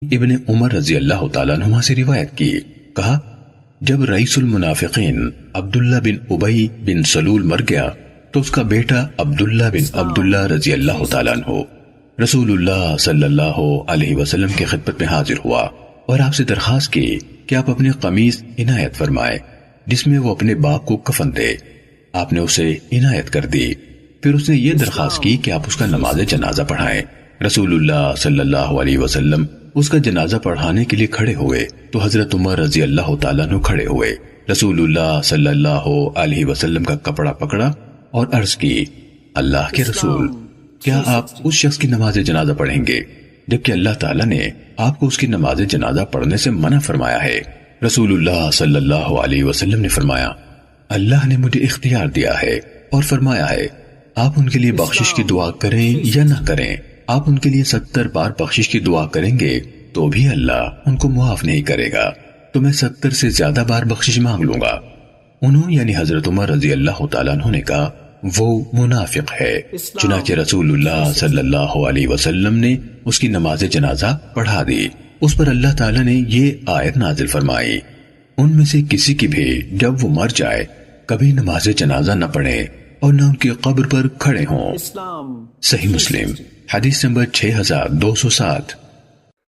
ابن عمر رضی اللہ تعالیٰ عنہما سے روایت کی، کہا جب رئیس المنافقین عبداللہ بن ابی بن سلول مر گیا تو اس کا بیٹا عبداللہ بن عبداللہ رضی اللہ تعالیٰ عنہ رسول اللہ صلی اللہ علیہ وسلم کی خدمت میں حاضر ہوا اور آپ سے درخواست کی کہ آپ اپنی قمیص عنایت فرمائے جس میں وہ اپنے باپ کو کفن دے۔ آپ نے اسے عنایت کر دی۔ پھر اس نے یہ درخواست کی کہ آپ اس کا نماز جنازہ پڑھائیں۔ رسول اللہ صلی اللہ علیہ وسلم اس کا جنازہ پڑھانے کے لیے کھڑے ہوئے تو حضرت عمر رضی اللہ تعالیٰ عنہ کھڑے ہوئے، رسول اللہ صلی اللہ علیہ وسلم کا کپڑا پکڑا اور عرض کی، اللہ کے رسول، کیا آپ اس شخص کی نماز جنازہ پڑھیں گے جبکہ اللہ تعالیٰ نے آپ کو اس کی نماز جنازہ پڑھنے سے منع فرمایا ہے؟ رسول اللہ صلی اللہ علیہ وسلم نے فرمایا، اللہ نے مجھے اختیار دیا ہے اور فرمایا ہے آپ ان کے لیے بخشش کی دعا کریں یا نہ کریں، آپ ان کے لیے 70 بار بخشش کی دعا کریں گے تو بھی اللہ ان کو معاف نہیں کرے گا، تو میں 70 سے زیادہ بار بخشش مانگ لوں گا۔ انہوں یعنی حضرت عمر رضی اللہ تعالیٰ عنہ نے کہا وہ منافق ہے۔ چنانچہ رسول اللہ صلی اللہ علیہ وسلم نے اس کی نماز جنازہ پڑھا دی۔ اس پر اللہ تعالیٰ نے یہ آیت نازل فرمائی، ان میں سے کسی کی بھی جب وہ مر جائے کبھی نماز جنازہ نہ پڑھے اور نہ ان کی قبر پر کھڑے ہوں۔ صحیح مسلم حدیث نمبر 6207۔